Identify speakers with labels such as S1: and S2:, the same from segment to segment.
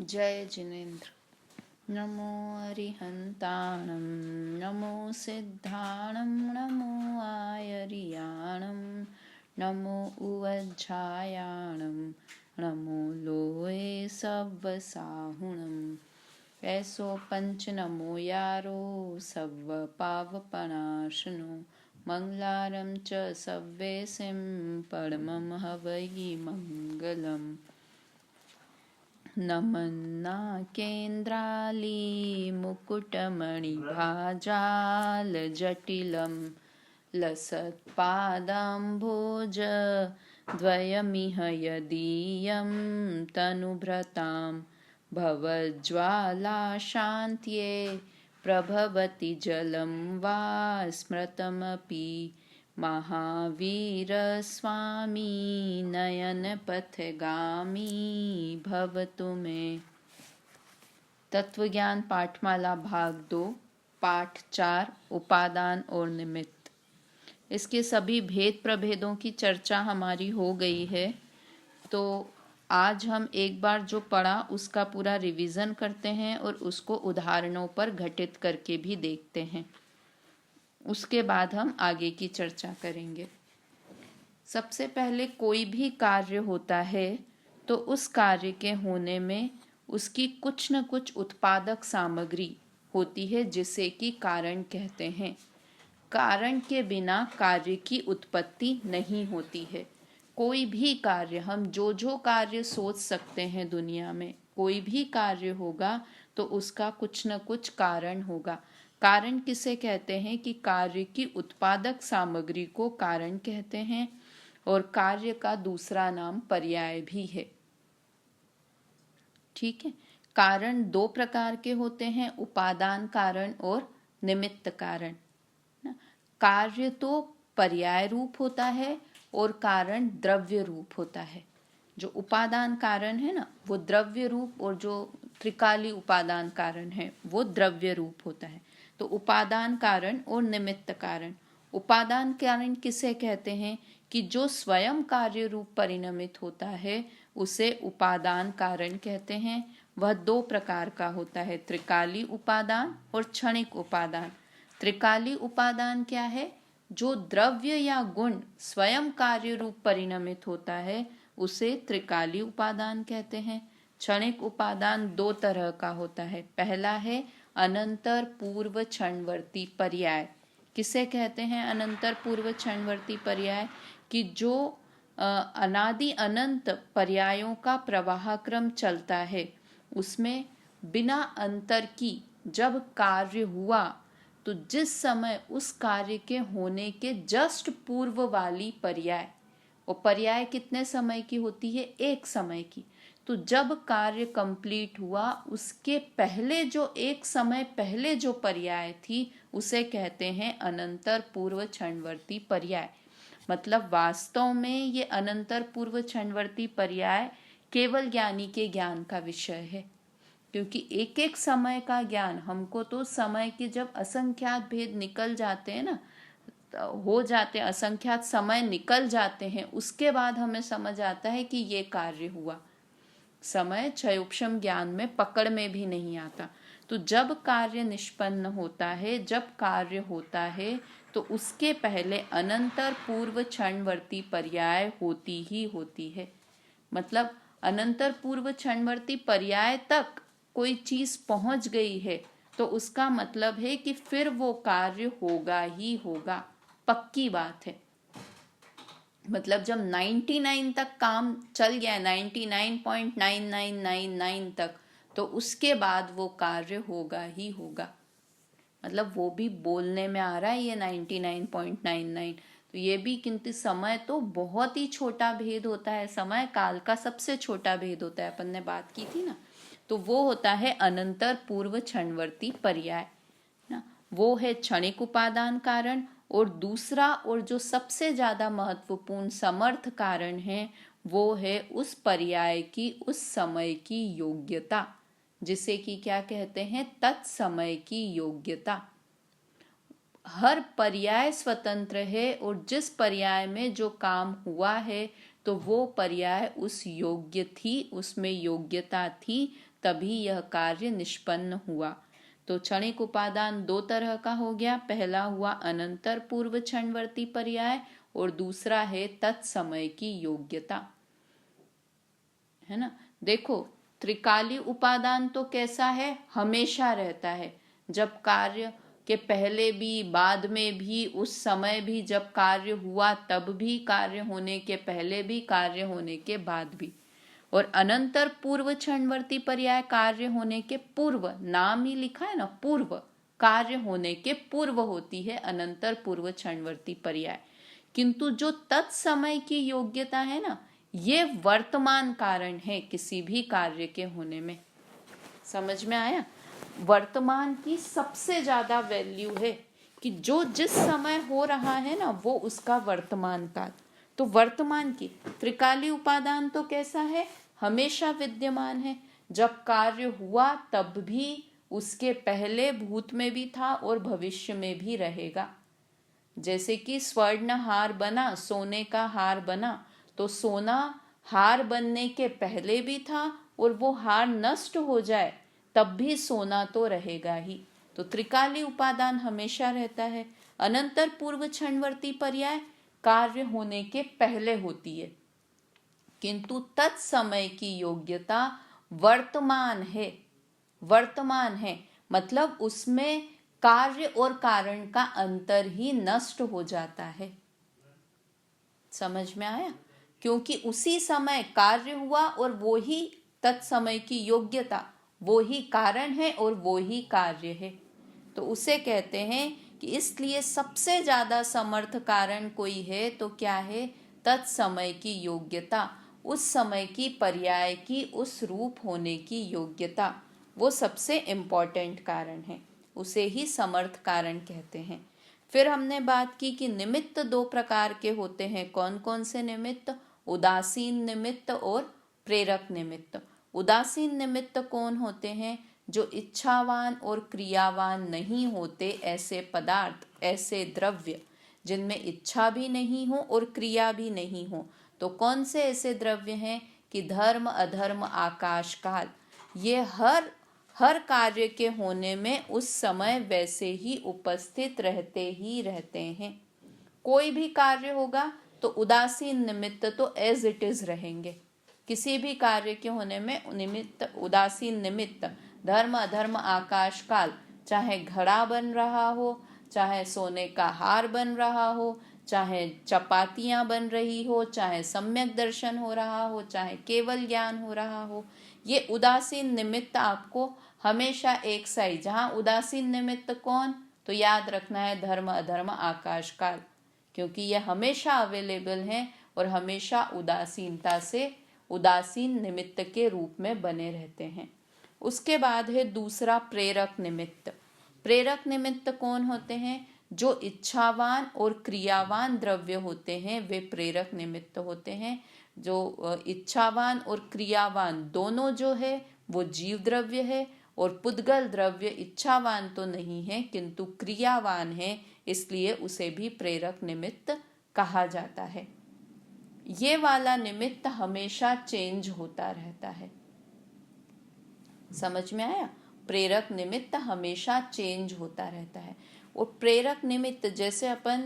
S1: जय जिनेन्द्र। नमो अरिहन्ताणं नमो सिद्धाणं नमो आयर्याणं नमो उवज्झायाणं नमो लोये सव्वसाहुणं ऐसो पंच नमो यारो सव्व पावपनाशनो मंगलारं च सव्वेसिं परमं हवै मंगलम्। नमन्नाकेन्द्रालीमुकुटमणिभाजालजटिलं लसत्पादाम्भोज द्वयमिह यदीयं तनुभृतां भवज्ज्वालाशान्त्ये प्रभवति जलं वा स्मृतमपि महावीरस्वामी नयनपथगामी भवतु मे। तत्वज्ञान पाठमाला भाग 2 पाठ 4 उपादान और निमित्त। इसके सभी भेद प्रभेदों की चर्चा हमारी हो गई है, तो आज हम एक बार जो पढ़ा उसका पूरा रिवीजन करते हैं और उसको उदाहरणों पर घटित करके भी देखते हैं। उसके बाद हम आगे की चर्चा करेंगे। सबसे पहले कोई भी कार्य होता है तो उस कार्य के होने में उसकी कुछ न कुछ उत्पादक सामग्री होती है, जिसे कि कारण कहते हैं। कारण के बिना कार्य की उत्पत्ति नहीं होती है। कोई भी कार्य, हम जो कार्य सोच सकते हैं दुनिया में, कोई भी कार्य होगा तो उसका कुछ न कुछ कारण होगा। कारण किसे कहते हैं कि कार्य की उत्पादक सामग्री को कारण कहते हैं, और कार्य का दूसरा नाम पर्याय भी है। ठीक है। कारण दो प्रकार के होते हैं, उपादान कारण और निमित्त कारण। कार्य तो पर्याय रूप होता है और कारण द्रव्य रूप होता है। जो उपादान कारण है ना, वो द्रव्य रूप, और जो त्रिकाली उपादान कारण है वो द्रव्य रूप होता है। तो उपादान कारण और निमित्त कारण। उपादान कारण किसे कहते हैं कि जो स्वयं कार्य रूप परिणमित होता है उसे उपादान कारण कहते हैं। वह दो प्रकार का होता है, त्रिकाली उपादान और क्षणिक उपादान। त्रिकाली उपादान क्या है? जो द्रव्य या गुण स्वयं कार्य रूप परिणमित होता है उसे त्रिकाली उपादान कहते हैं। क्षणिक उपादान दो तरह का होता है। पहला है अनंतर पूर्व क्षणवर्ती पर्याय। किसे कहते हैं अनंतर पूर्व क्षणवर्ती पर्याय? कि जो अनादि अनंत पर्यायों का प्रवाह क्रम चलता है, उसमें बिना अंतर की जब कार्य हुआ तो जिस समय उस कार्य के होने के जस्ट पूर्व वाली पर्याय, और पर्याय कितने समय की होती है? एक समय की। तो जब कार्य कंप्लीट हुआ उसके पहले जो एक समय पहले जो पर्याय थी उसे कहते हैं अनंतर पूर्व क्षणवर्ती पर्याय। मतलब वास्तव में ये अनंतर पूर्व क्षणवर्ती पर्याय केवल ज्ञानी के ज्ञान का विषय है, क्योंकि एक एक समय का ज्ञान हमको तो समय के जब असंख्यात भेद निकल जाते हैं ना, हो जाते हैं, असंख्यात समय निकल जाते हैं, उसके बाद हमें समझ आता है कि ये कार्य हुआ। समय क्षयोपशम ज्ञान में पकड़ में भी नहीं आता। तो जब कार्य निष्पन्न होता है, जब कार्य होता है, तो उसके पहले अनंतर पूर्व क्षणवर्ती पर्याय होती ही होती है। मतलब अनंतर पूर्व क्षणवर्ती पर्याय तक कोई चीज पहुंच गई है तो उसका मतलब है कि फिर वो कार्य होगा ही होगा, पक्की बात है। मतलब जब 99 तक काम चल गया, 99.9999 तक, तो उसके बाद वो कार्य होगा ही होगा। मतलब वो भी बोलने में आ रहा है ये 99.99, तो ये भी, किंतु समय तो बहुत ही छोटा भेद होता है। समय काल का सबसे छोटा भेद होता है, अपन ने बात की थी ना। तो वो होता है अनंतर पूर्व क्षणवर्ती पर्याय ना, वो है क्षणिक उपादान कारण। और दूसरा और जो सबसे ज्यादा महत्वपूर्ण समर्थ कारण है वो है उस पर्याय की उस समय की योग्यता, जिसे कि क्या कहते हैं? तत्समय की योग्यता। हर पर्याय स्वतंत्र है और जिस पर्याय में जो काम हुआ है तो वो पर्याय उस योग्य थी, उसमें योग्यता थी, तभी यह कार्य निष्पन्न हुआ। तो क्षणिक उपादान दो तरह का हो गया। पहला हुआ अनंतर पूर्व क्षणवर्ती पर्याय और दूसरा है तत्समय की योग्यता, है ना। देखो त्रिकाली उपादान तो कैसा है, हमेशा रहता है। जब कार्य के पहले भी, बाद में भी, उस समय भी, जब कार्य हुआ तब भी, कार्य होने के पहले भी, कार्य होने के बाद भी। और अनंतर पूर्व क्षणवर्ती पर्याय कार्य होने के पूर्व, नाम ही लिखा है ना, पूर्व, कार्य होने के पूर्व होती है अनंतर पूर्व क्षणवर्ती पर्याय। किंतु जो तत्समय की योग्यता है ना, ये वर्तमान कारण है किसी भी कार्य के होने में। समझ में आया? वर्तमान की सबसे ज्यादा वैल्यू है कि जो जिस समय हो रहा है ना, वो उसका वर्तमान काल। तो वर्तमान की त्रिकाली उपादान तो कैसा है, हमेशा विद्यमान है। जब कार्य हुआ तब भी, उसके पहले भूत में भी था और भविष्य में भी रहेगा। जैसे कि स्वर्ण हार बना, सोने का हार बना, तो सोना हार बनने के पहले भी था और वो हार नष्ट हो जाए तब भी सोना तो रहेगा ही। तो त्रिकाली उपादान हमेशा रहता है। अनंतर पूर्व क्षणवर्ती पर्याय कार्य होने के पहले होती है, किंतु तत्समय की योग्यता वर्तमान है। वर्तमान है मतलब उसमें कार्य और कारण का अंतर ही नष्ट हो जाता है। समझ में आया? क्योंकि उसी समय कार्य हुआ और वो ही तत्समय की योग्यता, वो ही कारण है और वो ही कार्य है। तो उसे कहते हैं कि इसलिए सबसे ज्यादा समर्थ कारण कोई है तो क्या है, तत्समय की योग्यता, उस समय की पर्याय की उस रूप होने की योग्यता, वो सबसे इम्पोर्टेंट कारण है, उसे ही समर्थ कारण कहते हैं। फिर हमने बात की कि निमित्त दो प्रकार के होते हैं। कौन कौन से निमित्त? उदासीन निमित्त और प्रेरक निमित्त। उदासीन निमित्त कौन होते हैं? जो इच्छावान और क्रियावान नहीं होते, ऐसे पदार्थ, ऐसे द्रव्य जिनमें इच्छा भी नहीं हो और क्रिया भी नहीं हो। तो कौन से ऐसे द्रव्य हैं कि धर्म, अधर्म, आकाश, काल, ये हर कार्य के होने में उस समय वैसे ही उपस्थित रहते ही रहते हैं। कोई भी कार्य होगा तो उदासीन निमित्त तो एज इट इज रहेंगे। किसी भी कार्य के होने में निमित्त, उदासीन निमित्त, धर्म, अधर्म, आकाश, काल, चाहे घड़ा बन रहा हो, चाहे सोने का हार बन रहा हो, चाहे चपातियां बन रही हो, चाहे सम्यक दर्शन हो रहा हो, चाहे केवल ज्ञान हो रहा हो, ये उदासीन निमित्त आपको हमेशा एक सा। जहां उदासीन निमित्त कौन, तो याद रखना है धर्म, अधर्म, आकाश, काल, क्योंकि ये हमेशा अवेलेबल हैं और हमेशा उदासीनता से, उदासीन निमित्त के रूप में बने रहते हैं। उसके बाद है दूसरा प्रेरक निमित्त। प्रेरक निमित्त कौन होते हैं? जो इच्छावान और क्रियावान द्रव्य होते हैं वे प्रेरक निमित्त होते हैं। जो इच्छावान और क्रियावान दोनों जो है वो जीव द्रव्य है, और पुद्गल द्रव्य इच्छावान तो नहीं है किंतु क्रियावान है, इसलिए उसे भी प्रेरक निमित्त कहा जाता है। ये वाला निमित्त हमेशा चेंज होता रहता है। समझ में आया? प्रेरक निमित्त हमेशा चेंज होता रहता है। और प्रेरक निमित्त जैसे अपन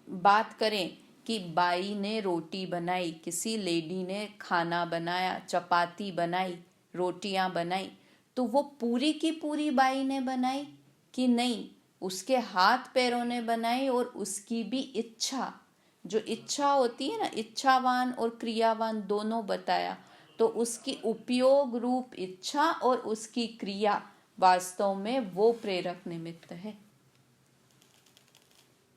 S1: बात करें कि बाई ने रोटी बनाई, किसी लेडी ने खाना बनाया, चपाती बनाई, रोटियां बनाई, तो वो पूरी की पूरी बाई ने बनाई कि नहीं, उसके हाथ पैरों ने बनाई और उसकी भी इच्छा, जो इच्छा होती है ना, इच्छावान और क्रियावान दोनों बताया, तो उसकी उपयोग रूप इच्छा और उसकी क्रिया वास्तव में वो प्रेरक निमित्त है।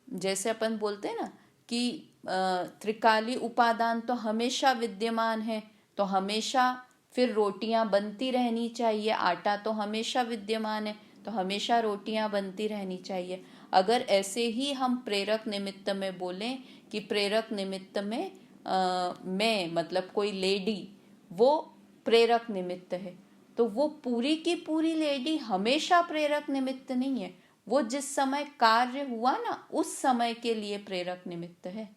S1: जैसे अपन बोलते हैं ना कि त्रिकाली उपादान तो हमेशा विद्यमान है, तो हमेशा फिर रोटियां बनती रहनी चाहिए। आटा तो हमेशा विद्यमान है, तो हमेशा रोटियां बनती रहनी चाहिए। अगर ऐसे ही हम प्रेरक निमित्त में बोलें कि प्रेरक निमित्त में मैं मतलब कोई लेडी, वो प्रेरक निमित्त है, तो वो पूरी की पूरी लेडी हमेशा प्रेरक निमित्त नहीं है। वो जिस समय कार्य हुआ ना, उस समय के लिए प्रेरक निमित्त है।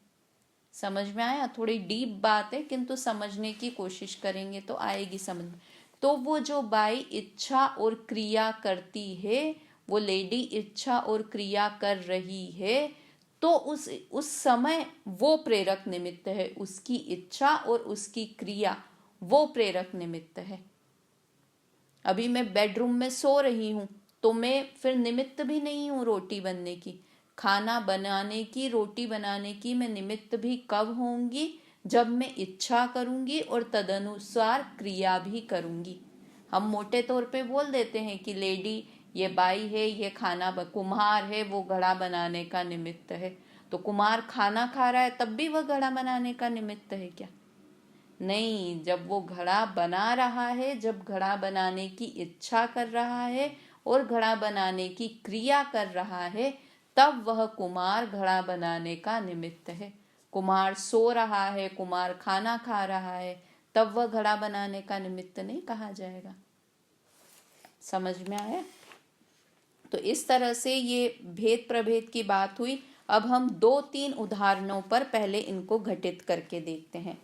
S1: समझ में आया? थोड़ी डीप बात है किंतु समझने की कोशिश करेंगे तो आएगी समझ में। तो वो जो बाई इच्छा और क्रिया करती है, वो लेडी इच्छा और क्रिया कर रही है, तो उस समय वो प्रेरक निमित्त है। उसकी इच्छा और उसकी क्रिया वो प्रेरक निमित्त है। अभी मैं बेडरूम में सो रही हूं तो मैं फिर निमित्त भी नहीं हूं रोटी बनने की। खाना बनाने की, रोटी बनाने की मैं निमित्त भी कब होंगी? जब मैं इच्छा करूंगी और तदनुसार क्रिया भी करूंगी। हम मोटे तौर पे बोल देते हैं कि लेडी, ये बाई है, ये कुम्हार है, वो घड़ा बनाने का निमित्त है। तो कुम्हार खाना खा रहा है तब भी वह घड़ा बनाने का निमित्त है क्या? नहीं, जब वो घड़ा बना रहा है, जब घड़ा बनाने की इच्छा कर रहा है और घड़ा बनाने की क्रिया कर रहा है, तब वह कुम्हार घड़ा बनाने का निमित्त है। कुम्हार सो रहा है, कुम्हार खाना खा रहा है, तब वह घड़ा बनाने का निमित्त नहीं कहा जाएगा। समझ में आया? तो इस तरह से ये भेद प्रभेद की बात हुई। अब हम 2-3 उदाहरणों पर पहले इनको घटित करके देखते हैं।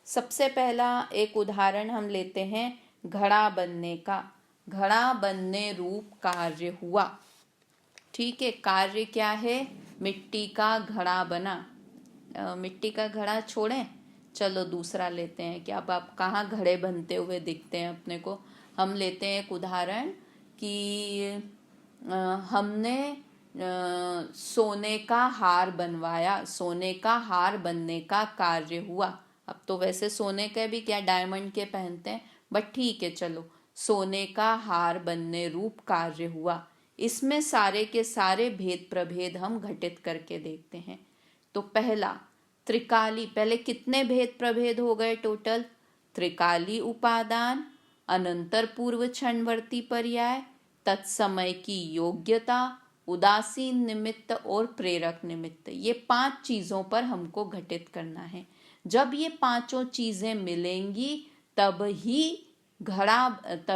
S1: सबसे पहला एक उदाहरण हम लेते हैं घड़ा बनने का। घड़ा बनने रूप कार्य हुआ। ठीक है, कार्य क्या है? मिट्टी का घड़ा बना। मिट्टी का घड़ा छोड़ें, चलो दूसरा लेते हैं कि अब आप कहाँ घड़े बनते हुए दिखते हैं अपने को। हम लेते हैं एक उदाहरण कि हमने सोने का हार बनवाया। सोने का हार बनने का कार्य हुआ। अब तो वैसे सोने के भी क्या, डायमंड के पहनते हैं, बट ठीक है, चलो सोने का हार बनने रूप कार्य हुआ। इसमें सारे के सारे भेद प्रभेद हम घटित करके देखते हैं। तो पहला त्रिकाली, पहले कितने भेद प्रभेद हो गए टोटल? त्रिकाली उपादान, अनंतर पूर्व क्षणवर्ती पर्याय, तत्समय की योग्यता, उदासीन निमित्त और प्रेरक निमित्त। ये 5 चीजों पर हमको घटित करना है। जब ये 5 चीजें मिलेंगी तब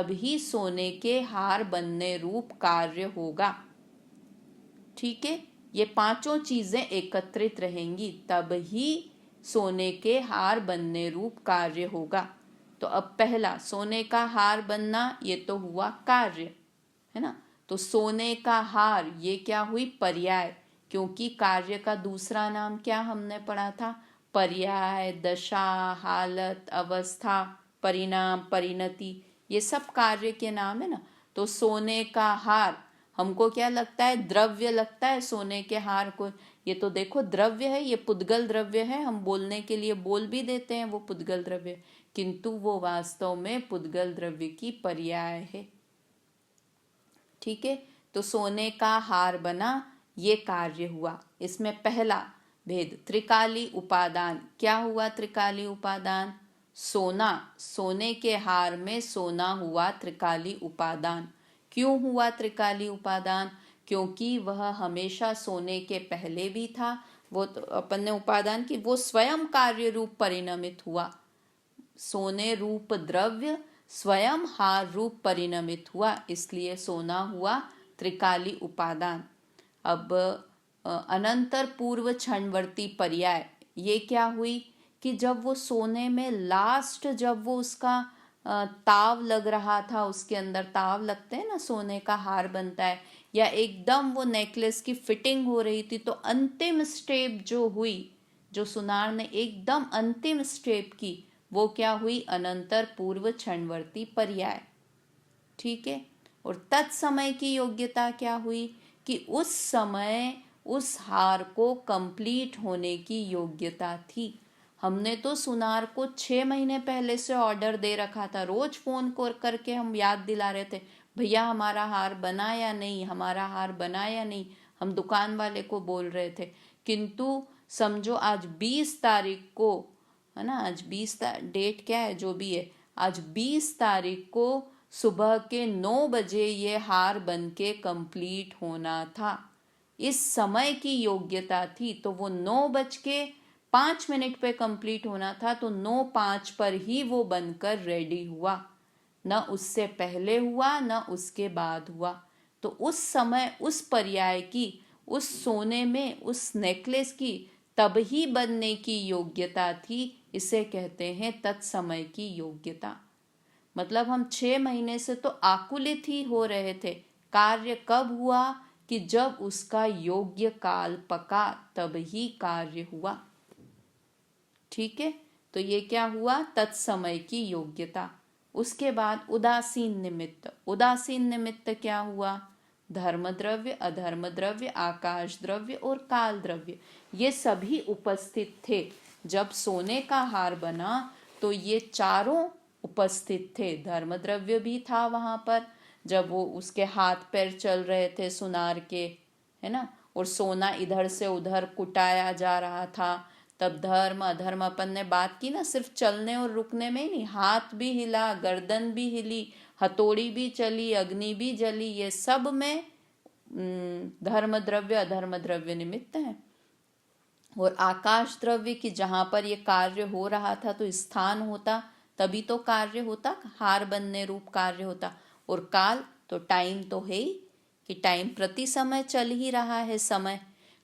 S1: ही सोने के हार बनने रूप कार्य होगा। ठीक है, ये 5 चीजें एकत्रित रहेंगी तब ही सोने के हार बनने रूप कार्य होगा। तो अब पहला सोने का हार बनना, ये तो हुआ कार्य, है ना। तो सोने का हार, ये क्या हुई? पर्याय, क्योंकि कार्य का दूसरा नाम क्या हमने पढ़ा था? पर्याय, दशा, हालत, अवस्था, परिणाम, परिणति, ये सब कार्य के नाम है ना। तो सोने का हार, हमको क्या लगता है? द्रव्य लगता है सोने के हार को। ये तो देखो द्रव्य है, ये पुद्गल द्रव्य है। हम बोलने के लिए बोल भी देते हैं वो पुद्गल द्रव्य, किंतु वो वास्तव में पुद्गल द्रव्य की पर्याय है। ठीक है, तो सोने का हार बना, ये कार्य हुआ। इसमें पहला भेद त्रिकाली उपादान। क्या हुआ त्रिकाली उपादान? सोना, सोने के हार में सोना हुआ त्रिकाली उपादान। क्यों हुआ त्रिकाली उपादान? क्योंकि वह हमेशा सोने के पहले भी था। वो तो अपन ने उपादान की, वो स्वयं कार्य रूप परिणमित हुआ। सोने रूप द्रव्य स्वयं हार रूप परिणमित हुआ, इसलिए सोना हुआ त्रिकाली उपादान। अब अनंतर पूर्व क्षणवर्ती पर्याय, ये क्या हुई कि जब वो सोने में लास्ट, जब वो उसका ताव लग रहा था, उसके अंदर ताव लगते हैं ना, सोने का हार बनता है, या एकदम वो नेकलेस की फिटिंग हो रही थी, तो अंतिम स्टेप जो हुई, जो सुनार ने एकदम अंतिम स्टेप की, वो क्या हुई? अनंतर पूर्व क्षणवर्ती पर्याय। ठीक है, और तत्समय की योग्यता क्या हुई कि उस समय उस हार को कंप्लीट होने की योग्यता थी। हमने तो सुनार को 6 महीने पहले से ऑर्डर दे रखा था। रोज फोन करके हम याद दिला रहे थे, भैया हमारा हार बना या नहीं, हमारा हार बना या नहीं। हम दुकान वाले को बोल रहे थे, किंतु समझो आज 20 तारीख को, है ना, आज 20 डेट क्या है जो भी है, आज 20 तारीख को सुबह के 9 बजे ये हार बन के कंप्लीट होना था। इस समय की योग्यता थी, तो वो 9:05 पे कंप्लीट होना था, तो 9:05 पर ही वो बनकर रेडी हुआ, न उससे पहले हुआ न उसके बाद हुआ। तो उस समय उस पर्याय की, उस सोने में, उस नेकलेस की तब ही बनने की योग्यता थी, इसे कहते हैं तत्समय की योग्यता। मतलब हम 6 महीने से तो आकुलित ही हो रहे थे। कार्य कब हुआ? कि जब उसका योग्य काल पका, तब ही कार्य हुआ। ठीक है, तो ये क्या हुआ? तत्समय की योग्यता। उसके बाद उदासीन निमित्त। उदासीन निमित्त क्या हुआ? धर्म द्रव्य, अधर्म द्रव्य, आकाश द्रव्य और काल द्रव्य, ये सभी उपस्थित थे। जब सोने का हार बना तो ये चारों उपस्थित थे। धर्म द्रव्य भी था वहां पर, जब वो उसके हाथ पैर चल रहे थे सुनार के, है ना, और सोना इधर से उधर कुटाया जा रहा था, तब धर्म अधर्म अपन ने बात की ना, सिर्फ चलने और रुकने में ही नहीं, हाथ भी हिला, गर्दन भी हिली, हथौड़ी भी चली, अग्नि भी जली, ये सब में धर्म द्रव्य अधर्म द्रव्य निमित्त है। और आकाश द्रव्य की जहां पर ये कार्य हो रहा था तो स्थान होता, तभी तो कार्य होता, हार बनने रूप कार्य होता। और काल तो टाइम तो है ही, कि टाइम प्रति समय चल ही रहा है समय।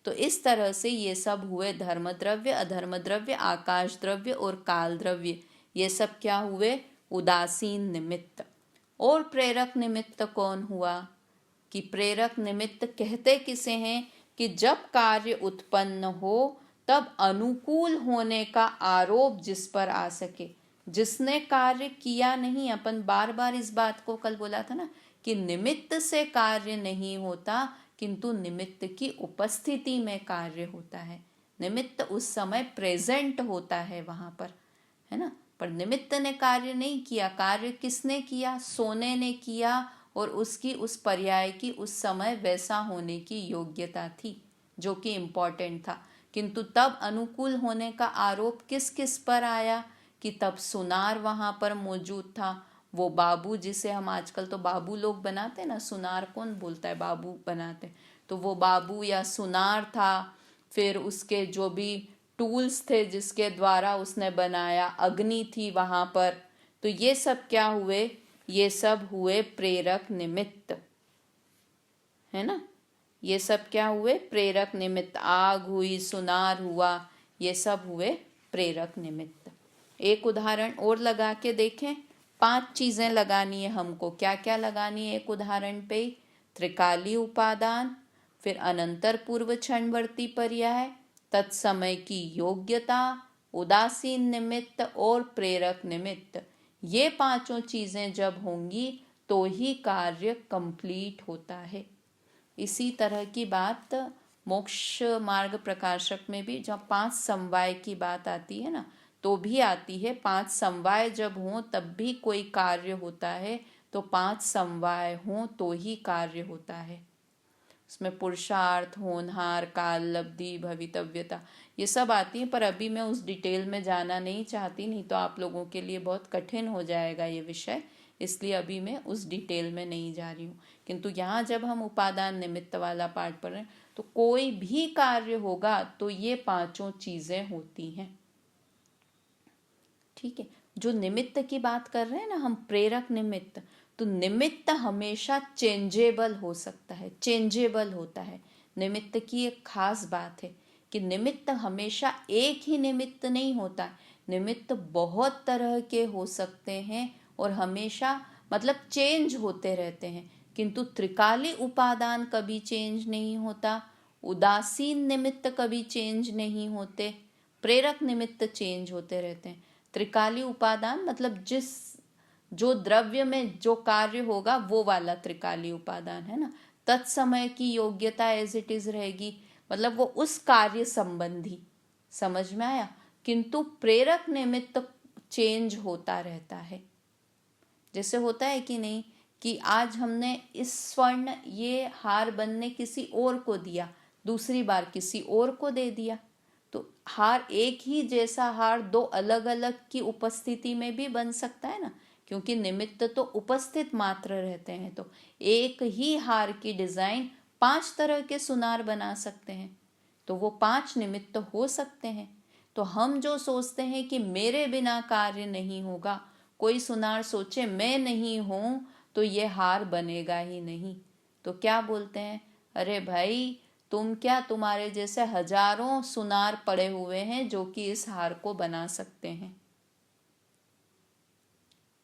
S1: तो इस तरह से ये सब हुए, धर्म द्रव्य अधर्म द्रव्य आकाश द्रव्य और काल द्रव्य, ये सब क्या हुए? उदासीन निमित्त। और प्रेरक निमित्त कौन हुआ? कि प्रेरक निमित्त कहते किसे हैं? कि जब कार्य उत्पन्न हो तब अनुकूल होने का आरोप जिस पर आ सके। जिसने कार्य किया नहीं, अपन बार बार इस बात को कल बोला था ना, कि निमित्त से कार्य नहीं होता, किंतु निमित्त की उपस्थिति में कार्य होता है। निमित्त उस समय प्रेजेंट होता है वहां पर, है ना, पर निमित्त ने कार्य नहीं किया। कार्य किसने किया? सोने ने किया, और उसकी उस पर्याय की उस समय वैसा होने की योग्यता थी, जो कि इम्पोर्टेंट था। किंतु तब अनुकूल होने का आरोप किस किस पर आया? कि तब सुनार वहां पर मौजूद था। वो बाबू, जिसे हम आजकल तो बाबू लोग बनाते ना, सुनार कौन बोलता है, बाबू बनाते, तो वो बाबू या सुनार था। फिर उसके जो भी टूल्स थे जिसके द्वारा उसने बनाया, अग्नि थी वहां पर। तो ये सब क्या हुए? ये सब हुए प्रेरक निमित्त, है ना। ये सब क्या हुए? प्रेरक निमित्त। आग हुई, सुनार हुआ, ये सब हुए प्रेरक निमित्त। एक उदाहरण और लगा के देखें। 5 चीजें लगानी है हमको। क्या क्या लगानी है एक उदाहरण पे? त्रिकाली उपादान, फिर अनंतर पूर्व क्षणवर्ती पर्याय, तत्समय की योग्यता, उदासीन निमित्त और प्रेरक निमित्त। ये 5 चीजें जब होंगी तो ही कार्य कंप्लीट होता है। इसी तरह की बात मोक्ष मार्ग प्रकाशक में भी जब 5 समवाय की बात आती है ना, तो भी आती है। 5 समवाय जब हों तब भी कोई कार्य होता है, तो 5 समवाय हों तो ही कार्य होता है। उसमें पुरुषार्थ, होनहार, काल, लब्धि, भवितव्यता, ये सब आती है। पर अभी मैं उस डिटेल में जाना नहीं चाहती, नहीं तो आप लोगों के लिए बहुत कठिन हो जाएगा ये विषय, इसलिए अभी मैं उस डिटेल में नहीं जा रही हूँ। किंतु यहाँ जब हम उपादान निमित्त वाला पार्ट पढ़ रहे हैं, तो कोई भी कार्य होगा तो ये 5 चीजें होती हैं। ठीक है, जो निमित्त की बात कर रहे हैं ना हम, प्रेरक निमित्त, तो निमित्त हमेशा चेंजेबल हो सकता है, चेंजेबल होता है। निमित्त की एक खास बात है कि निमित्त हमेशा एक ही निमित्त नहीं होता। निमित्त बहुत तरह के हो सकते हैं और हमेशा मतलब चेंज होते रहते हैं। किंतु त्रिकाली उपादान कभी चेंज नहीं होता, उदासीन निमित्त कभी चेंज नहीं होते, प्रेरक निमित्त चेंज होते रहते हैं। त्रिकाली उपादान मतलब जो द्रव्य में जो कार्य होगा वो वाला त्रिकाली उपादान, है ना। तत्समय की योग्यता एज इट इज रहेगी, मतलब वो उस कार्य संबंधी, समझ में आया। किंतु प्रेरक निमित्त चेंज होता रहता है। जैसे होता है कि नहीं, कि आज हमने इस स्वर्ण ये हार बनने किसी और को दिया, दूसरी बार किसी और को दे दिया, तो हार एक ही जैसा हार 2 अलग अलग की उपस्थिति में भी बन सकता है ना, क्योंकि निमित्त तो उपस्थित मात्र रहते हैं। तो एक ही हार की डिजाइन 5 तरह के सुनार बना सकते हैं, तो वो 5 निमित्त हो सकते हैं। तो हम जो सोचते हैं कि मेरे बिना कार्य नहीं होगा, कोई सुनार सोचे मैं नहीं हूं तो ये हार बनेगा ही नहीं, तो क्या बोलते हैं, अरे भाई तुम क्या, तुम्हारे जैसे हजारों सुनार पड़े हुए हैं जो कि इस हार को बना सकते हैं।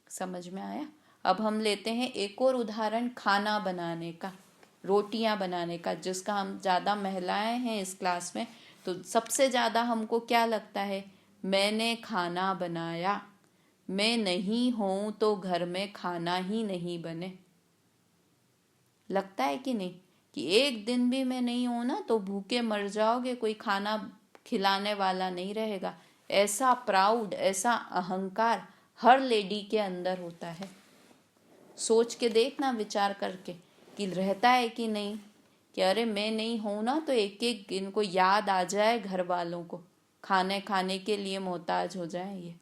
S1: समझ में आया? अब हम लेते हैं एक और उदाहरण खाना बनाने का, रोटियां बनाने का, जिसका हम ज़्यादा महिलाएं हैं इस क्लास में, तो सबसे ज़्यादा हमको क्या लगता है, मैंने खाना बनाया, मैं नहीं हूं तो घर में खाना ही नहीं बने। लगता है कि नहीं, कि एक दिन भी मैं नहीं हूं ना तो भूखे मर जाओगे, कोई खाना खिलाने वाला नहीं रहेगा। ऐसा प्राउड, ऐसा अहंकार हर लेडी के अंदर होता है। सोच के देखना, विचार करके, कि रहता है कि नहीं, कि अरे मैं नहीं हूं ना तो एक एक इनको याद आ जाए, घर वालों को खाने खाने के लिए मोहताज हो जाए। ये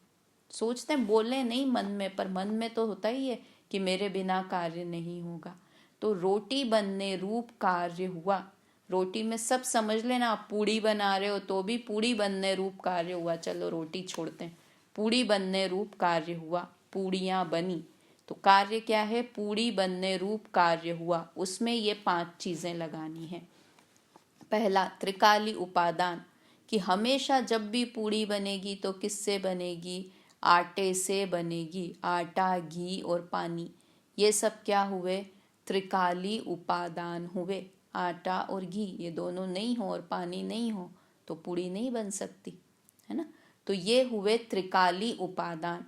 S1: सोचते हैं, बोले नहीं मन में, पर मन में तो होता ही है कि मेरे बिना कार्य नहीं होगा। तो रोटी बनने रूप कार्य हुआ। रोटी में सब समझ लेना, आप पूड़ी बना रहे हो तो भी पूड़ी बनने रूप कार्य हुआ। चलो रोटी छोड़ते हैं, पूड़ी बनने रूप कार्य हुआ, पूड़ियाँ बनी। तो कार्य क्या है, पूड़ी बनने रूप कार्य हुआ। उसमें ये 5 चीजें लगानी है। पहला, त्रिकाली उपादान, कि हमेशा जब भी पूड़ी बनेगी तो किससे बनेगी, आटे से बनेगी। आटा, घी और पानी, ये सब क्या हुए, त्रिकाली उपादान हुए। आटा और घी ये दोनों नहीं हो और पानी नहीं हो तो पूड़ी नहीं बन सकती, है ना। तो ये हुए त्रिकाली उपादान।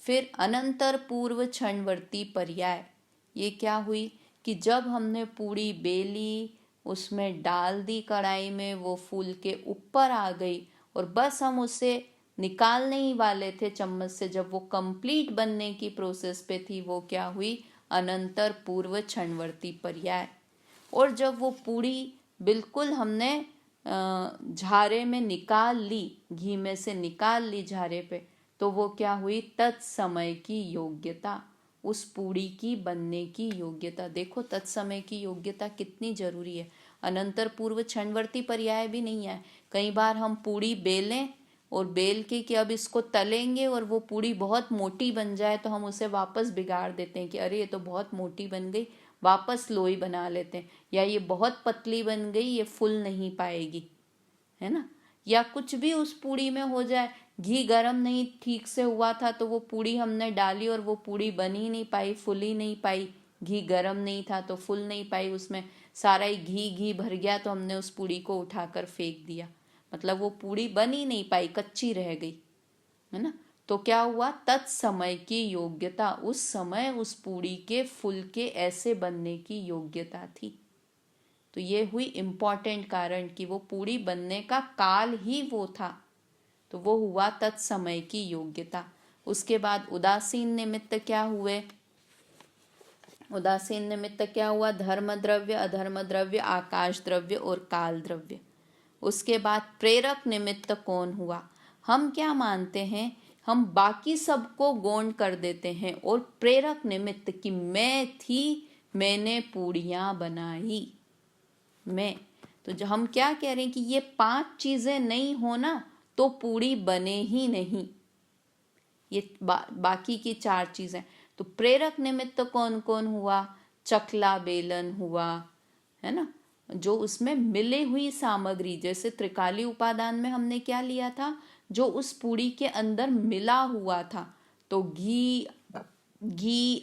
S1: फिर अनंतर पूर्व क्षणवर्ती पर्याय, ये क्या हुई, कि जब हमने पूड़ी बेली, उसमें डाल दी कढ़ाई में, वो फूल के ऊपर आ गई और बस हम उसे निकालने ही वाले थे चम्मच से, जब वो कंप्लीट बनने की प्रोसेस पे थी, वो क्या हुई, अनंतर पूर्व क्षणवर्ती पर्याय। और जब वो पूड़ी बिल्कुल हमने झारे में निकाल ली, घी में से निकाल ली झारे पे, तो वो क्या हुई, तत्समय की योग्यता, उस पूड़ी की बनने की योग्यता। देखो तत्समय की योग्यता कितनी जरूरी है। अनंतर पूर्व क्षणवर्ती पर्याय भी नहीं है। कई बार हम पूड़ी बेलें और बेल के कि अब इसको तलेंगे और वो पूड़ी बहुत मोटी बन जाए तो हम उसे वापस बिगाड़ देते हैं कि अरे ये तो बहुत मोटी बन गई, वापस लोई बना लेते हैं। या ये बहुत पतली बन गई, ये फूल नहीं पाएगी, है ना। या कुछ भी उस पूड़ी में हो जाए, घी गरम नहीं ठीक से हुआ था तो वो पूड़ी हमने डाली और वो पूड़ी बन ही नहीं पाई, फूल ही नहीं पाई। घी गरम नहीं था तो फूल नहीं पाई, उसमें सारा ही घी घी भर गया तो हमने उस पूड़ी को उठाकर फेंक दिया, मतलब वो पूड़ी बन ही नहीं पाई, कच्ची रह गई, है ना। तो क्या हुआ, तत्समय की योग्यता, उस समय उस पूड़ी के फूल के ऐसे बनने की योग्यता थी। तो ये हुई इम्पॉर्टेंट कारण कि वो पूड़ी बनने का काल ही वो था, तो वो हुआ तत्समय की योग्यता। उसके बाद उदासीन निमित्त क्या हुए, उदासीन निमित्त क्या हुआ, धर्म द्रव्य, अधर्म द्रव्य, आकाश द्रव्य और काल द्रव्य। उसके बाद प्रेरक निमित्त कौन हुआ। हम क्या मानते हैं, हम बाकी सबको गौण कर देते हैं और प्रेरक निमित्त कि मैं थी, मैंने पूड़ियाँ बनाई, मैं। तो जो हम क्या कह रहे हैं कि ये 5 चीजें नहीं हो ना तो पूड़ी बने ही नहीं, ये बाकी की 4 चीजें। तो प्रेरक निमित्त कौन कौन हुआ, चकला बेलन हुआ, है ना, जो उसमें मिले हुई सामग्री, जैसे त्रिकाली उपादान में हमने क्या लिया था, जो उस पूड़ी के अंदर मिला हुआ था, तो घी,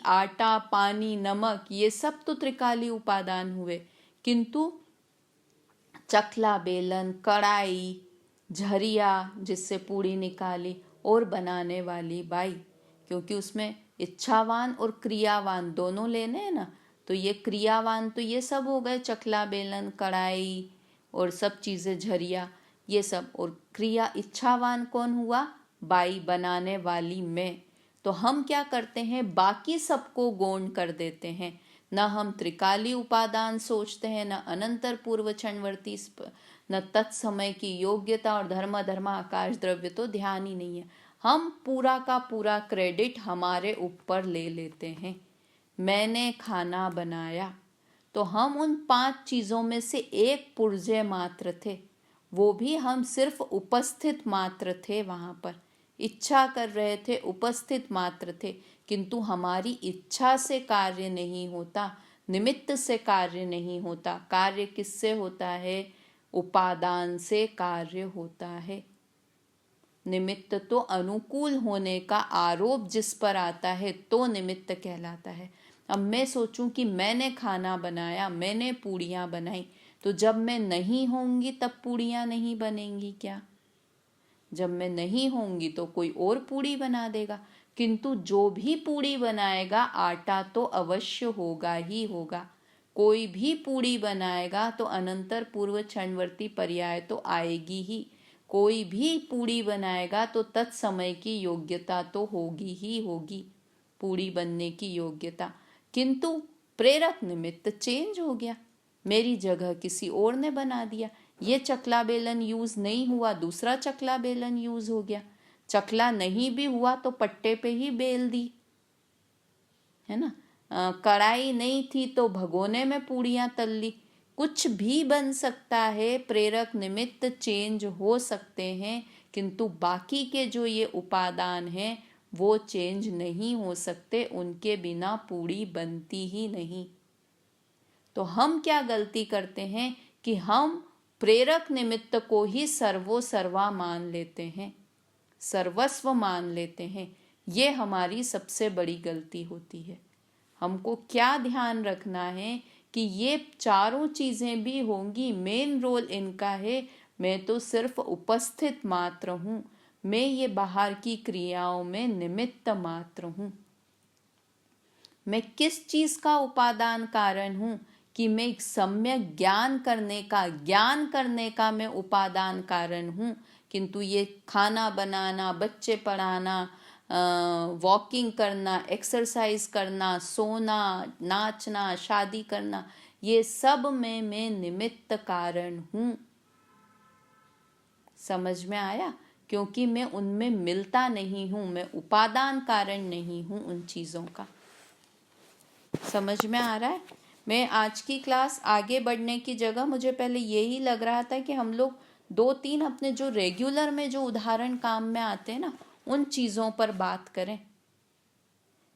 S1: आटा, पानी, नमक, ये सब तो त्रिकाली उपादान हुए। किंतु चकला बेलन, कढ़ाई, झरिया जिससे पूड़ी निकाली, और बनाने वाली बाई, क्योंकि उसमें इच्छावान और क्रियावान दोनों लेने हैं ना, तो ये क्रियावान तो ये सब हो गए, चकला बेलन, कढ़ाई और सब चीज़ें, झरिया, ये सब। और क्रिया इच्छावान कौन हुआ, बाई, बनाने वाली मैं। तो हम क्या करते हैं, बाकी सबको गौण कर देते हैं, न हम त्रिकाली उपादान सोचते हैं, न अनंतर पूर्व क्षणवर्ती, न तत्समय की योग्यता, और धर्म धर्म आकाश द्रव्य तो ध्यान ही नहीं है। हम पूरा का पूरा क्रेडिट हमारे ऊपर ले लेते हैं। मैंने खाना बनाया, तो हम उन 5 चीजों में से एक पुर्जे मात्र थे, वो भी हम सिर्फ उपस्थित मात्र थे, वहां पर इच्छा कर रहे थे, उपस्थित मात्र थे, किंतु हमारी इच्छा से कार्य नहीं होता, निमित्त से कार्य नहीं होता। कार्य किससे होता है? उपादान से कार्य होता है। निमित्त तो अनुकूल होने का आरोप जिस पर आता है तो निमित्त कहलाता है। अब मैं सोचूं कि मैंने खाना बनाया, मैंने पूड़ियाँ बनाई, तो जब मैं नहीं होंगी तब पूड़ियाँ नहीं बनेंगी क्या? जब मैं नहीं होंगी तो कोई और पूड़ी बना देगा। किंतु जो भी पूड़ी बनाएगा आटा तो अवश्य होगा ही होगा। कोई भी पूड़ी बनाएगा तो अनंतर पूर्व क्षणवर्ती पर्याय तो आएगी ही। कोई भी पूड़ी बनाएगा तो तत्समय की योग्यता तो होगी ही होगी, पूड़ी बनने की योग्यता। किंतु प्रेरक निमित्त चेंज हो गया, मेरी जगह किसी और ने बना दिया। ये चकला बेलन यूज नहीं हुआ, दूसरा चकला बेलन यूज हो गया। चकला नहीं भी हुआ तो पट्टे पे ही बेल दी, है ना। कढ़ाई नहीं थी तो भगोने में पूड़ियाँ तल ली। कुछ भी बन सकता है, प्रेरक निमित्त चेंज हो सकते हैं, किंतु बाकी के जो ये उपादान हैं वो चेंज नहीं हो सकते, उनके बिना पूड़ी बनती ही नहीं। तो हम क्या गलती करते हैं कि हम प्रेरक निमित्त को ही सर्वो सर्वा मान लेते हैं, सर्वस्व मान लेते हैं। ये हमारी सबसे बड़ी गलती होती है। हमको क्या ध्यान रखना है कि ये चारों चीजें भी होंगी, मेन रोल इनका है। मैं तो सिर्फ उपस्थित मात्र हूँ, मैं ये बाहर की क्रियाओं में निमित्त मात्र हूँ। मैं किस चीज का उपादान कारण हूँ कि मैं सम्यक ज्ञान करने का मैं उपादान कारण हूँ। किंतु ये खाना बनाना, बच्चे पढ़ाना, वॉकिंग करना, एक्सरसाइज करना, सोना, नाचना, शादी करना, ये सब में मैं निमित्त कारण हूँ। समझ में आया? क्योंकि मैं उनमें मिलता नहीं हूँ, मैं उपादान कारण नहीं हूँ उन चीजों का। समझ में आ रहा है? मैं आज की क्लास आगे बढ़ने की जगह मुझे पहले यही लग रहा था कि हम लोग 2-3 अपने जो रेगुलर में जो उदाहरण काम में आते हैं ना, उन चीज़ों पर बात करें।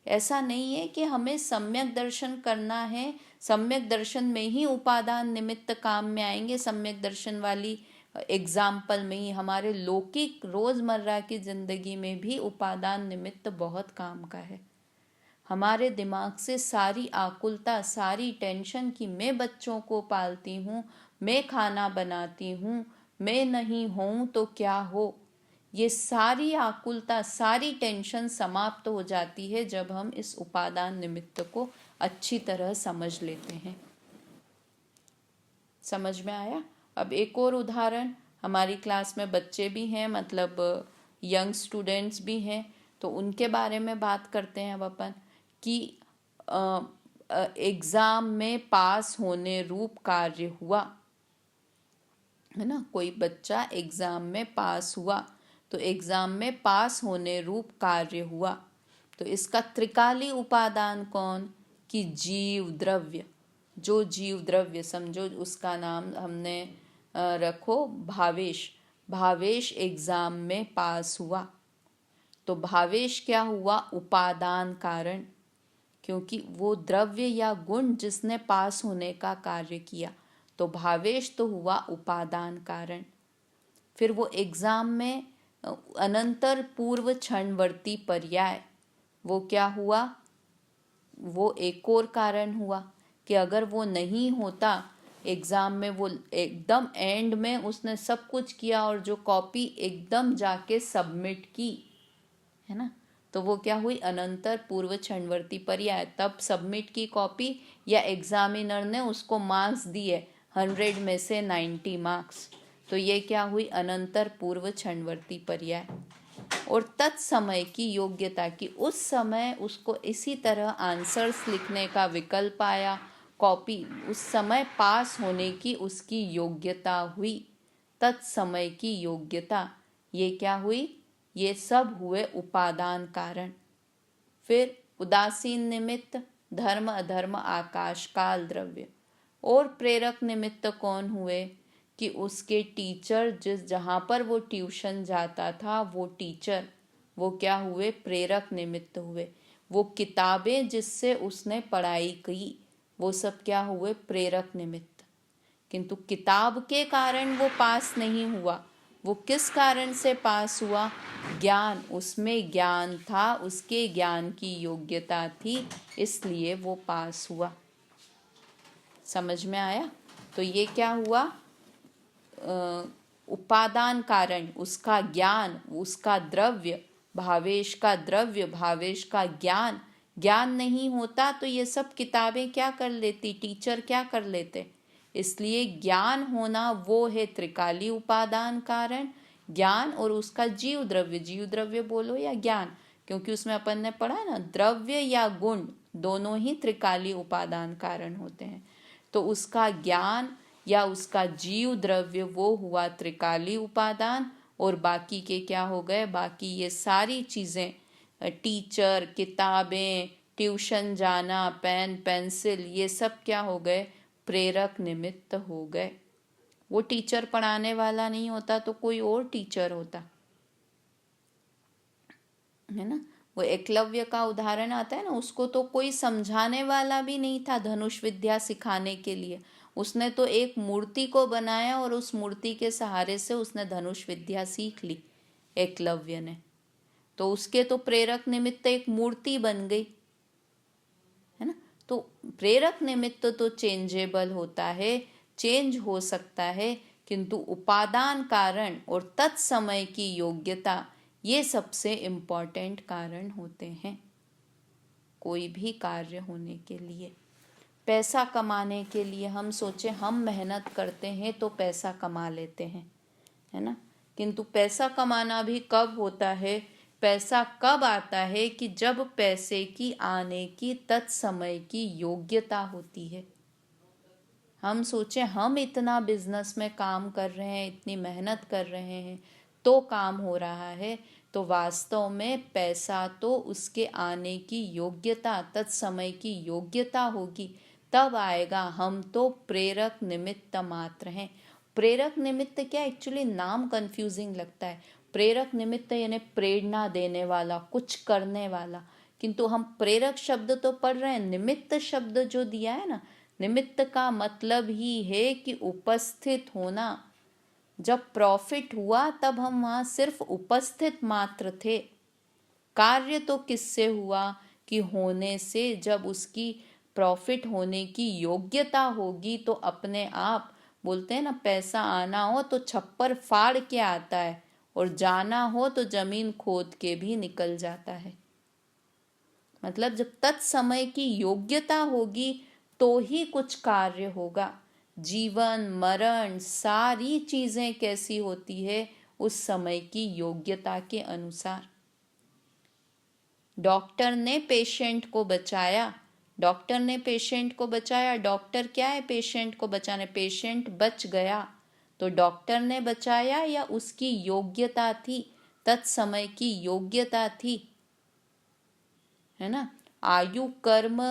S1: ऐसा नहीं है कि हमें सम्यक दर्शन करना है, सम्यक दर्शन में ही उपादान निमित्त काम में आएंगे। सम्यक दर्शन वाली एग्जाम्पल में ही हमारे लौकिक रोजमर्रा की जिंदगी में भी उपादान निमित्त बहुत काम का है। हमारे दिमाग से सारी आकुलता, सारी टेंशन कि मैं बच्चों को पालती हूँ, मैं खाना बनाती हूँ, मैं नहीं हूँ तो क्या हो, ये सारी आकुलता, सारी टेंशन समाप्त हो जाती है जब हम इस उपादान निमित्त को अच्छी तरह समझ लेते हैं। समझ में आया? अब एक और उदाहरण, हमारी क्लास में बच्चे भी हैं, मतलब यंग स्टूडेंट्स भी हैं, तो उनके बारे में बात करते हैं अब अपन कि एग्जाम में पास होने रूप कार्य हुआ, है ना। कोई बच्चा एग्जाम में पास हुआ, तो एग्जाम में पास होने रूप कार्य हुआ, तो इसका त्रिकाली उपादान कौन? कि जीव द्रव्य। जो जीव द्रव्य समझो, उसका नाम हमने रखो भावेश। भावेश एग्जाम में पास हुआ, तो भावेश क्या हुआ? उपादान कारण, क्योंकि वो द्रव्य या गुण जिसने पास होने का कार्य किया, तो भावेश तो हुआ उपादान कारण। फिर वो एग्जाम में अनंतर पूर्व क्षणवर्ती पर्याय, वो क्या हुआ? वो एक और कारण हुआ कि अगर वो नहीं होता एग्जाम में, वो एकदम एंड में उसने सब कुछ किया और जो कॉपी एकदम जाके सबमिट की, है ना, तो वो क्या हुई? अनंतर पूर्व क्षणवर्ती पर्याय। तब सबमिट की कॉपी या एग्जामिनर ने उसको मार्क्स दिए 100 में से 90 मार्क्स, तो ये क्या हुई? अनंतर पूर्व क्षणवर्ती पर्याय। और तत्समय की योग्यता की, उस समय उसको इसी तरह आंसर्स लिखने का विकल्प आया, कॉपी, उस समय पास होने की उसकी योग्यता हुई, तत्समय की योग्यता, ये क्या हुई? ये सब हुए उपादान कारण। फिर उदासीन निमित्त, धर्म अधर्म आकाश काल द्रव्य। और प्रेरक निमित्त कौन हुए? कि उसके टीचर, जहाँ पर वो ट्यूशन जाता था वो टीचर, वो क्या हुए? प्रेरक निमित्त हुए। वो किताबें जिससे उसने पढ़ाई की, वो सब क्या हुए, प्रेरक निमित्त। किंतु किताब के कारण वो पास नहीं हुआ। वो किस कारण से पास हुआ, ज्ञान, उसमें ज्ञान था, उसके ज्ञान की योग्यता थी, इसलिए वो पास हुआ। समझ में आया। तो ये क्या हुआ, उपादान कारण, उसका ज्ञान, उसका द्रव्य, भावेश का द्रव्य, भावेश का ज्ञान, ज्ञान नहीं होता तो ये सब किताबें क्या कर लेती, टीचर क्या कर लेते। इसलिए ज्ञान होना वो है त्रिकाली उपादान कारण, ज्ञान और उसका जीव द्रव्य, जीव द्रव्य बोलो या ज्ञान, क्योंकि उसमें अपन ने पढ़ा ना, द्रव्य या गुण दोनों ही त्रिकाली उपादान कारण होते हैं। तो उसका ज्ञान या उसका जीव द्रव्य वो हुआ त्रिकाली उपादान, और बाकी के क्या हो गए, बाकी ये सारी चीज़ें, टीचर, किताबें, ट्यूशन जाना, पेन पेंसिल, ये सब क्या हो गए, प्रेरक निमित्त हो गए। वो टीचर पढ़ाने वाला नहीं होता तो कोई और टीचर होता, है ना। वो एकलव्य का उदाहरण आता है ना, उसको तो कोई समझाने वाला भी नहीं था धनुष विद्या सिखाने के लिए। उसने तो एक मूर्ति को बनाया और उस मूर्ति के सहारे से उसने धनुष विद्या सीख ली, एकलव्य ने। तो उसके तो प्रेरक निमित्त एक मूर्ति बन गई, है ना। तो प्रेरक निमित्त तो चेंजेबल होता है, चेंज हो सकता है, किंतु उपादान कारण और तत्समय की योग्यता, ये सबसे इम्पोर्टेंट कारण होते हैं कोई भी कार्य होने के लिए। पैसा कमाने के लिए हम सोचे हम मेहनत करते हैं तो पैसा कमा लेते हैं, है ना। किंतु पैसा कमाना भी कब होता है, पैसा कब आता है कि जब पैसे की आने की तत्समय की योग्यता होती है। हम सोचे हम इतना बिजनेस में काम कर रहे हैं, इतनी मेहनत कर रहे हैं तो काम हो रहा है, तो वास्तव में पैसा तो उसके आने की योग्यता, तत्समय की योग्यता होगी, तब आएगा। हम तो प्रेरक निमित्त मात्र हैं। प्रेरक निमित्त क्या, एक्चुअली नाम कंफ्यूजिंग लगता है। प्रेरक निमित्त यानी प्रेरणा देने वाला, कुछ करने वाला, किंतु हम प्रेरक शब्द तो पढ़ रहे हैं, निमित्त शब्द जो दिया है ना, निमित्त का मतलब ही है कि उपस्थित होना। जब प्रॉफिट हुआ तब हम वहां सिर्फ उपस्थित मात्र थे। कार्य तो किससे हुआ, कि होने से, जब उसकी प्रॉफिट होने की योग्यता होगी तो अपने आप, बोलते हैं ना, पैसा आना हो तो छप्पर फाड़ के आता है, और जाना हो तो जमीन खोद के भी निकल जाता है। मतलब जब तत्समय की योग्यता होगी तो ही कुछ कार्य होगा। जीवन मरण सारी चीजें कैसी होती है, उस समय की योग्यता के अनुसार। डॉक्टर ने पेशेंट को बचाया, डॉक्टर ने पेशेंट को बचाया, डॉक्टर क्या है, पेशेंट को बचाने, पेशेंट बच गया तो डॉक्टर ने बचाया या उसकी योग्यता थी, तत्समय की योग्यता थी, है ना। आयु, कर्म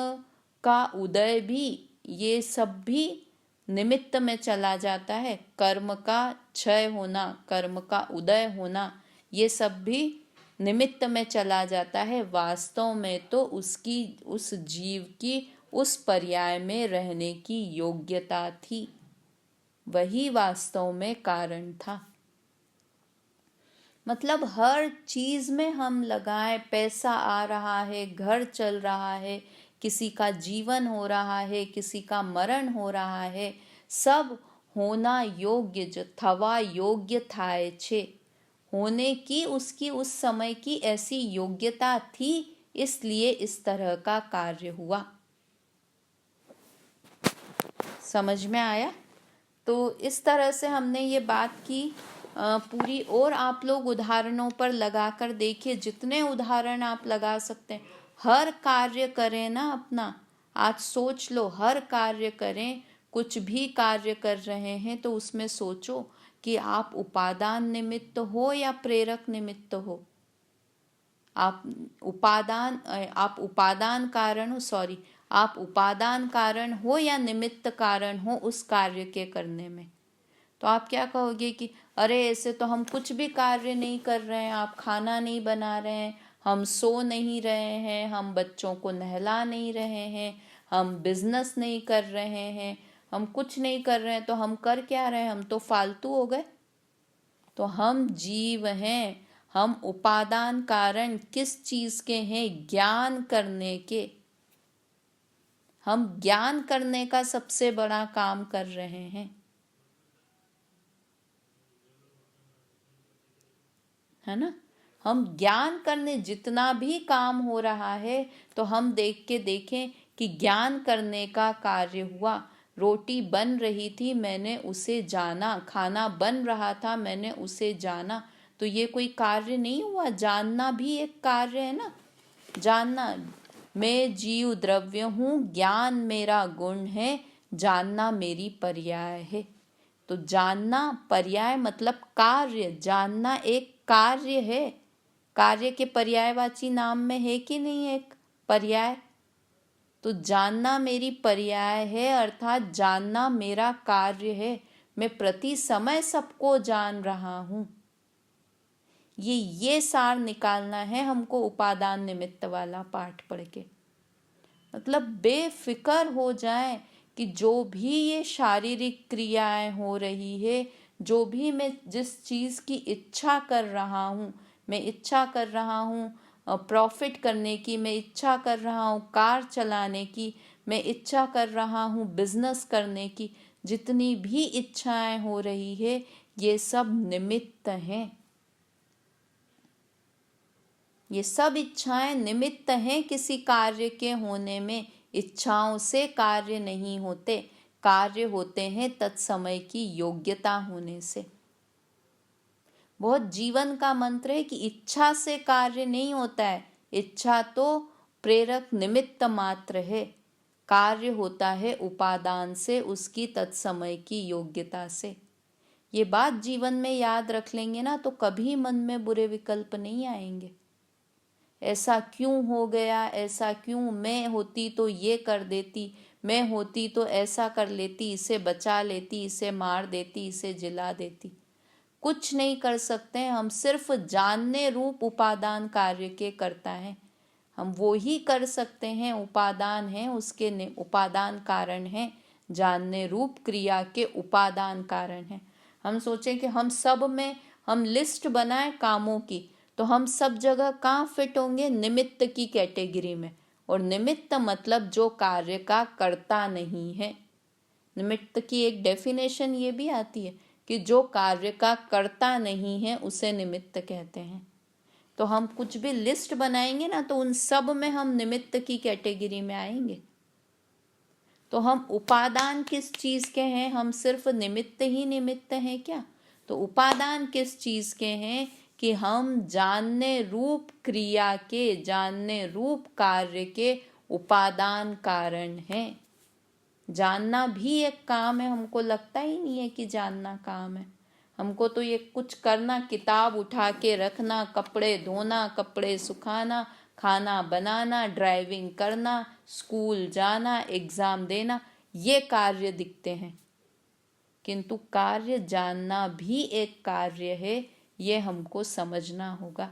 S1: का उदय भी, ये सब भी निमित्त में चला जाता है। कर्म का क्षय होना, कर्म का उदय होना, ये सब भी निमित्त में चला जाता है। वास्तव में तो उसकी, उस जीव की उस पर्याय में रहने की योग्यता थी, वही वास्तव में कारण था। मतलब हर चीज में हम लगाए, पैसा आ रहा है, घर चल रहा है, किसी का जीवन हो रहा है, किसी का मरण हो रहा है, सब होना योग्य, जो थवा योग्य थाए छे, होने की उसकी उस समय की ऐसी योग्यता थी, इसलिए इस तरह का कार्य हुआ। समझ में आया। तो इस तरह से हमने ये बात की पूरी, और आप लोग उदाहरणों पर लगाकर देखिए, जितने उदाहरण आप लगा सकते हैं। हर कार्य करें ना अपना, आज सोच लो, हर कार्य करें, कुछ भी कार्य कर रहे हैं तो उसमें सोचो कि आप उपादान निमित्त हो या प्रेरक निमित्त हो। आप उपादान कारण हो, सॉरी, आप उपादान कारण हो या निमित्त कारण हो उस कार्य के करने में। तो आप क्या कहोगे कि अरे ऐसे तो हम कुछ भी कार्य नहीं कर रहे हैं, आप खाना नहीं बना रहे हैं, हम सो नहीं रहे हैं, हम बच्चों को नहला नहीं रहे हैं, हम बिजनेस नहीं कर रहे हैं, हम कुछ नहीं कर रहे हैं, तो हम कर क्या रहे हैं? हम तो फालतू हो गए। तो हम जीव हैं, हम उपादान कारण किस चीज के हैं? ज्ञान करने के। हम ज्ञान करने का सबसे बड़ा काम कर रहे हैं, है ना। हम ज्ञान करने जितना भी काम हो रहा है, तो हम देख के देखें कि ज्ञान करने का कार्य हुआ। रोटी बन रही थी, मैंने उसे जाना। खाना बन रहा था, मैंने उसे जाना। तो ये कोई कार्य नहीं हुआ? जानना भी एक कार्य है ना। जानना, मैं जीव द्रव्य हूँ, ज्ञान मेरा गुण है, जानना मेरी पर्याय है। तो जानना पर्याय मतलब कार्य। जानना एक कार्य है। कार्य के पर्यायवाची नाम में है कि नहीं एक पर्याय? तो जानना मेरी पर्याय है, अर्थात जानना मेरा कार्य है। मैं प्रति समय सबको जान रहा हूं। ये सार निकालना है हमको उपादान निमित्त वाला पाठ पढ़ के। मतलब बेफिक्र हो जाए कि जो भी ये शारीरिक क्रियाएं हो रही है, जो भी मैं जिस चीज की इच्छा कर रहा हूँ, मैं इच्छा कर रहा हूँ प्रॉफिट करने की, मैं इच्छा कर रहा हूँ कार चलाने की, मैं इच्छा कर रहा हूँ बिजनेस करने की, जितनी भी इच्छाएं हो रही है, ये सब निमित्त हैं। ये सब इच्छाएं निमित्त हैं किसी कार्य के होने में। इच्छाओं से कार्य नहीं होते, कार्य होते हैं तत्समय की योग्यता होने से। बहुत जीवन का मंत्र है कि इच्छा से कार्य नहीं होता है, इच्छा तो प्रेरक निमित्त मात्र है। कार्य होता है उपादान से, उसकी तत्समय की योग्यता से। ये बात जीवन में याद रख लेंगे ना, तो कभी मन में बुरे विकल्प नहीं आएंगे। ऐसा क्यों हो गया, ऐसा क्यों, मैं होती तो ये कर देती, मैं होती तो ऐसा कर लेती, इसे बचा लेती, इसे मार देती, इसे जिला देती। कुछ नहीं कर सकते, हम सिर्फ जानने रूप उपादान कार्य के करता है। हम वो ही कर सकते हैं, उपादान है उसके, उपादान कारण है, जानने रूप क्रिया के उपादान कारण है। हम सोचें कि हम सब में हम लिस्ट बनाएं कामों की, तो हम सब जगह कहाँ फिट होंगे? निमित्त की कैटेगरी में। और निमित्त मतलब जो कार्य का करता नहीं है। निमित्त की एक डेफिनेशन ये भी आती है कि जो कार्य का करता नहीं है उसे निमित्त कहते हैं। तो हम कुछ भी लिस्ट बनाएंगे ना, तो उन सब में हम निमित्त की कैटेगरी में आएंगे। तो हम उपादान किस चीज के हैं? हम सिर्फ निमित्त ही निमित्त हैं क्या? तो उपादान किस चीज के हैं? कि हम जानने रूप क्रिया के, जानने रूप कार्य के उपादान कारण हैं। जानना भी एक काम है, हमको लगता ही नहीं है कि जानना काम है। हमको तो ये कुछ करना, किताब उठा के रखना, कपड़े धोना, कपड़े सुखाना, खाना बनाना, ड्राइविंग करना, स्कूल जाना, एग्जाम देना, ये कार्य दिखते हैं। किंतु कार्य जानना भी एक कार्य है, ये हमको समझना होगा।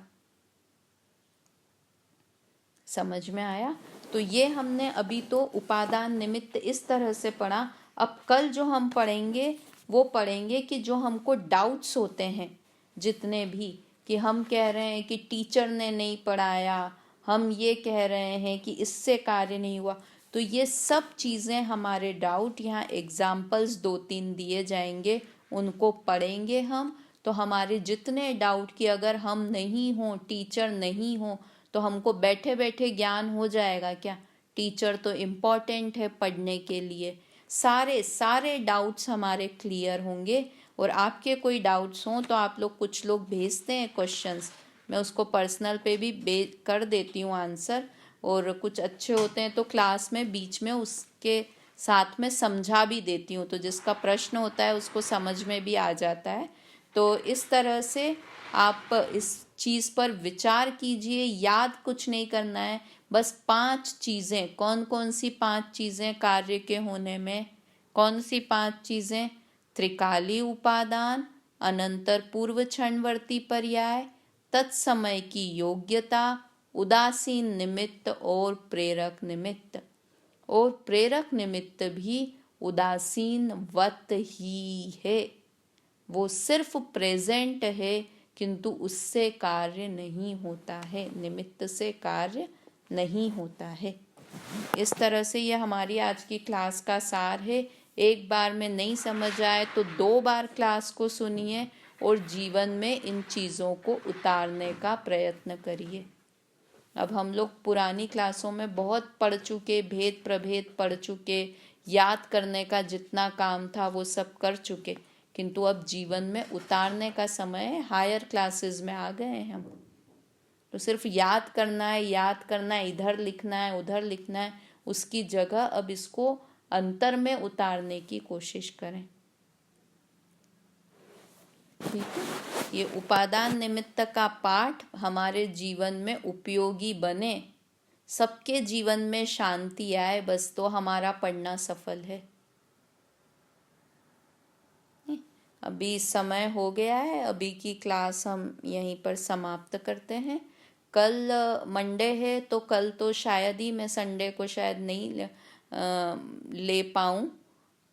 S1: समझ में आया? तो ये हमने अभी तो उपादान निमित्त इस तरह से पढ़ा। अब कल जो हम पढ़ेंगे वो पढ़ेंगे कि जो हमको डाउट्स होते हैं जितने भी, कि हम कह रहे हैं कि टीचर ने नहीं पढ़ाया, हम ये कह रहे हैं कि इससे कार्य नहीं हुआ, तो ये सब चीज़ें हमारे डाउट, यहाँ एग्जाम्पल्स 2-3 दिए जाएंगे, उनको पढ़ेंगे हम। तो हमारे जितने डाउट की अगर हम नहीं हों, टीचर नहीं हों, तो हमको बैठे बैठे ज्ञान हो जाएगा क्या? टीचर तो इम्पॉर्टेंट है पढ़ने के लिए। सारे सारे डाउट्स हमारे क्लियर होंगे। और आपके कोई डाउट्स हों तो आप लोग, कुछ लोग भेजते हैं क्वेश्चंस, मैं उसको पर्सनल पे भी कर देती हूँ आंसर। और कुछ अच्छे होते हैं तो क्लास में बीच में उसके साथ में समझा भी देती हूँ, तो जिसका प्रश्न होता है उसको समझ में भी आ जाता है। तो इस तरह से आप इस चीज़ पर विचार कीजिए। याद कुछ नहीं करना है, बस 5 चीज़ें। कौन कौन सी 5 चीज़ें कार्य के होने में? कौन सी 5 चीज़ें? त्रिकाली उपादान, अनंतर पूर्व क्षणवर्ती पर्याय, तत्समय की योग्यता, उदासीन निमित्त और प्रेरक निमित्त। और प्रेरक निमित्त भी उदासीन वत ही है। वो सिर्फ प्रेजेंट है, किंतु उससे कार्य नहीं होता है, निमित्त से कार्य नहीं होता है। इस तरह से यह हमारी आज की क्लास का सार है। एक बार में नहीं समझ आए तो 2 बार क्लास को सुनिए और जीवन में इन चीज़ों को उतारने का प्रयत्न करिए। अब हम लोग पुरानी क्लासों में बहुत पढ़ चुके, भेद प्रभेद पढ़ चुके, याद करने का जितना काम था वो सब कर चुके, किंतु अब जीवन में उतारने का समय है। हायर क्लासेस में आ गए हैं हम, तो सिर्फ याद करना है, इधर लिखना है, उधर लिखना है, उसकी जगह अब इसको अंतर में उतारने की कोशिश करें। ठीक है, ये उपादान निमित्त का पाठ हमारे जीवन में उपयोगी बने, सबके जीवन में शांति आए, बस तो हमारा पढ़ना सफल है। अभी समय हो गया है, अभी की क्लास हम यहीं पर समाप्त करते हैं। कल मंडे है, तो कल तो शायद ही मैं संडे को शायद नहीं ले पाऊँ,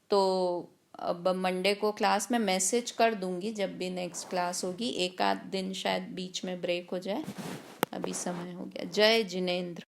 S1: तो अब मंडे को क्लास में मैसेज कर दूंगी जब भी नेक्स्ट क्लास होगी। एक आध दिन शायद बीच में ब्रेक हो जाए। अभी समय हो गया। जय जिनेंद्र।